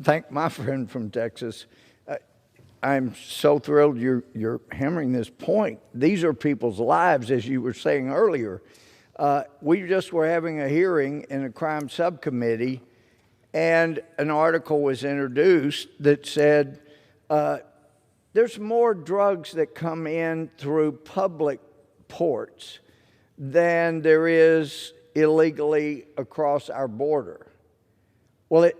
thank my friend from Texas. I'm so thrilled you're hammering this point. These are people's lives, as you were saying earlier. We just were having a hearing in a crime subcommittee, and an article was introduced that said there's more drugs that come in through public ports than there is illegally across our border. Well,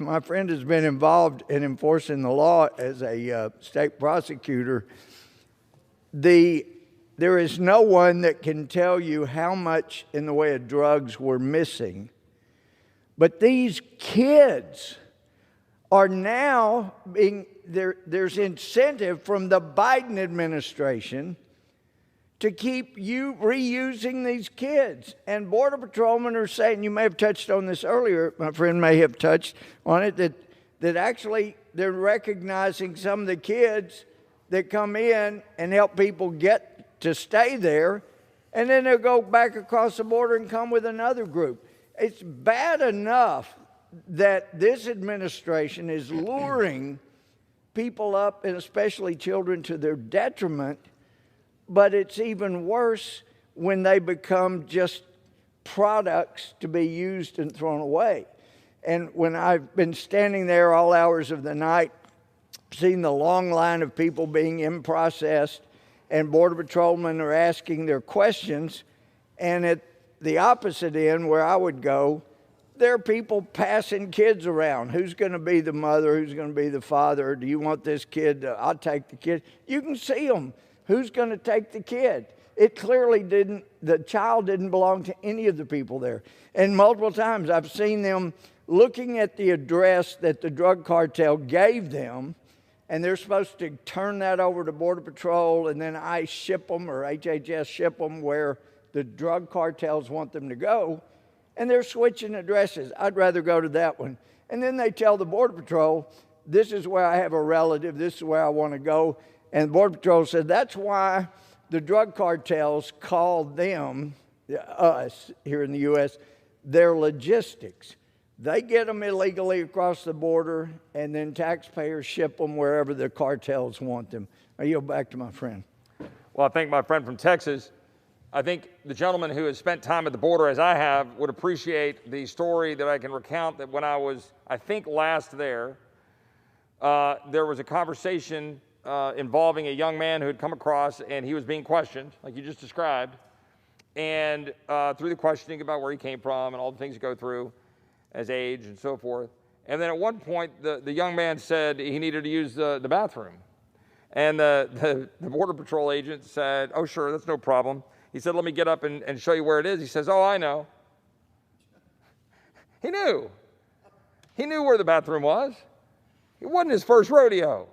my friend has been involved in enforcing the law as a state prosecutor. There is no one that can tell you how much in the way of drugs we're missing. But these kids are now there's incentive from the Biden administration to keep you reusing these kids. And Border Patrolmen are saying, you may have touched on this earlier, my friend may have touched on it, that actually they're recognizing some of the kids that come in and help people get to stay there, and then they'll go back across the border and come with another group. It's bad enough that this administration is luring people up, and especially children, to their detriment. But it's even worse when they become just products to be used and thrown away. And when I've been standing there all hours of the night, seeing the long line of people being in process, and Border Patrolmen are asking their questions, and at the opposite end where I would go, there are people passing kids around. Who's going to be the mother? Who's going to be the father? Do you want this kid? I'll take the kid. You can see them. Who's going to take the kid? It clearly the child didn't belong to any of the people there. And multiple times I've seen them looking at the address that the drug cartel gave them, and they're supposed to turn that over to Border Patrol, and then ICE ship them, or HHS ship them where the drug cartels want them to go, and they're switching addresses. I'd rather go to that one. And then they tell the Border Patrol, this is where I have a relative, this is where I want to go. And the Border Patrol said, that's why the drug cartels call them, us here in the U.S., their logistics. They get them illegally across the border, and then taxpayers ship them wherever the cartels want them. I yield back to my friend. Well, I thank my friend from Texas. I think the gentleman who has spent time at the border, as I have, would appreciate the story that I can recount, that when I was, I think, last there was a conversation involving a young man who had come across, and he was being questioned, like you just described, and through the questioning about where he came from and all the things you go through, his age and so forth. And then at one point, the young man said he needed to use the bathroom. And the Border Patrol agent said, oh, sure, that's no problem. He said, let me get up and show you where it is. He says, oh, I know. He knew. He knew where the bathroom was. It wasn't his first rodeo.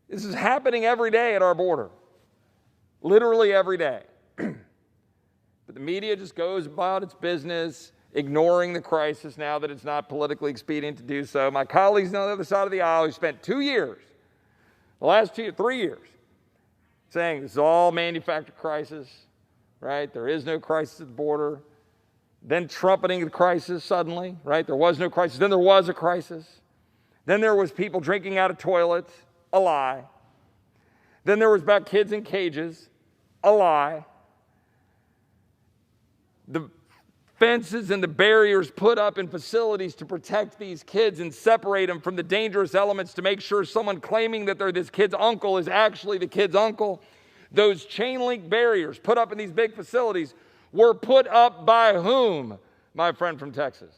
This is happening every day at our border, literally every day. But the media just goes about its business, ignoring the crisis now that it's not politically expedient to do so. My colleagues on the other side of the aisle who spent 2 years, the last 3 years, saying this is all manufactured crisis, right? There is no crisis at the border. Then trumpeting the crisis suddenly, right? There was no crisis. Then there was a crisis. Then there was people drinking out of toilets. A lie. Then there was about kids in cages. A lie. The fences and the barriers put up in facilities to protect these kids and separate them from the dangerous elements to make sure someone claiming that they're this kid's uncle is actually the kid's uncle. Those chain link barriers put up in these big facilities were put up by whom, my friend from Texas?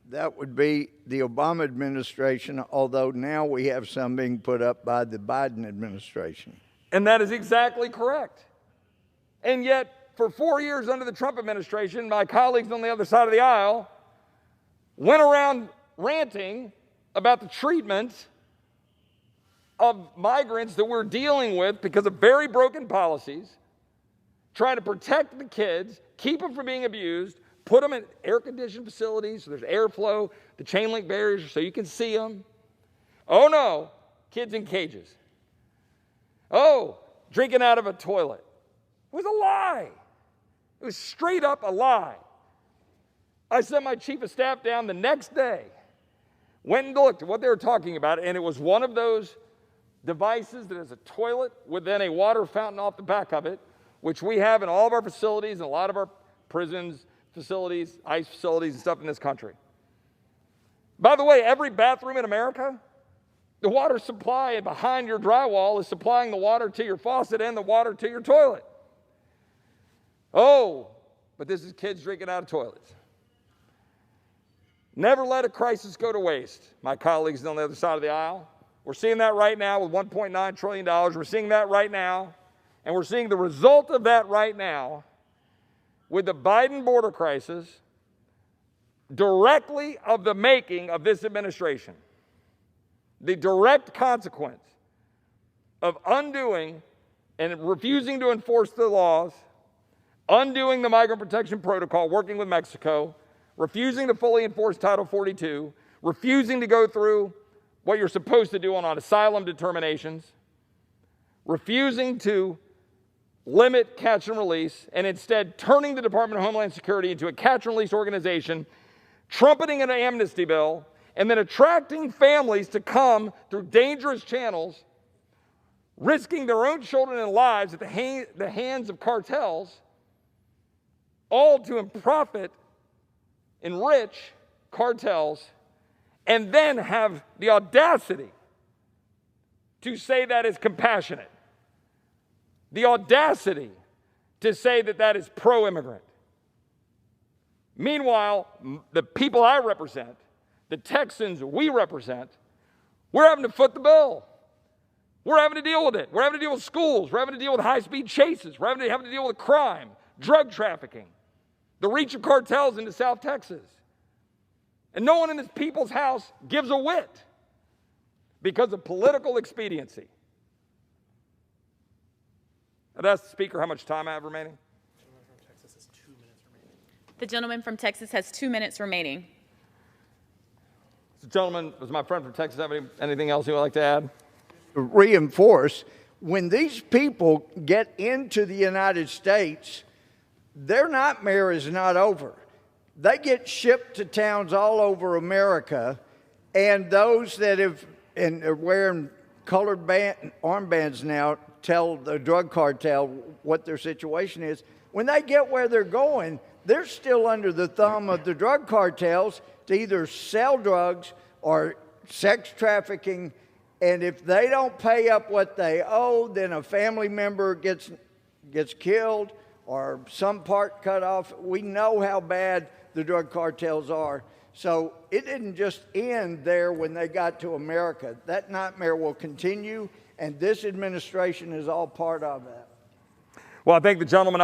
That would be the Obama administration, although now we have some being put up by the Biden administration. And that is exactly correct. And yet, for 4 years under the Trump administration, my colleagues on the other side of the aisle went around ranting about the treatment of migrants that we're dealing with because of very broken policies, trying to protect the kids, keep them from being abused, put them in air-conditioned facilities so there's airflow, the chain link barriers so you can see them. Oh no, kids in cages. Oh, drinking out of a toilet. It was a lie. It was straight up a lie. I sent my chief of staff down the next day went and looked at what they were talking about, and it was one of those devices that has a toilet with then a water fountain off the back of it, which we have in all of our facilities and a lot of our prisons, facilities, ICE facilities, and stuff in this country. By the way, every bathroom in America, the water supply behind your drywall is supplying the water to your faucet and the water to your toilet. Oh, but this is kids drinking out of toilets. Never let a crisis go to waste, my colleagues on the other side of the aisle. We're seeing that right now with $1.9 trillion. We're seeing that right now. And we're seeing the result of that right now with the Biden border crisis directly of the making of this administration. The direct consequence of undoing and refusing to enforce the laws, undoing the Migrant Protection Protocol, working with Mexico, refusing to fully enforce Title 42, refusing to go through what you're supposed to do on asylum determinations, refusing to limit catch and release, and instead turning the Department of Homeland Security into a catch and release organization, trumpeting an amnesty bill, and then attracting families to come through dangerous channels, risking their own children and lives at the hands of cartels, all to profit, enrich cartels, and then have the audacity to say that is compassionate, the audacity to say that that is pro-immigrant. Meanwhile, the people I represent, the Texans we represent, we're having to foot the bill. We're having to deal with it. We're having to deal with schools. We're having to deal with high-speed chases. We're having to deal with crime, drug trafficking, the reach of cartels into South Texas. And no one in this people's house gives a whit because of political expediency. I'd ask the Speaker how much time I have remaining. The gentleman from Texas has 2 minutes remaining. So, gentlemen, does my friend from Texas have anything else he would like to add? Reinforce, when these people get into the United States, their nightmare is not over. They get shipped to towns all over America, and those that are wearing colored armbands now tell the drug cartel what their situation is. When they get where they're going, they're still under the thumb of the drug cartels to either sell drugs or sex trafficking. And if they don't pay up what they owe, then a family member gets killed or some part cut off. We know how bad the drug cartels are. So it didn't just end there when they got to America. That nightmare will continue, and this administration is all part of that. Well, I thank the gentleman.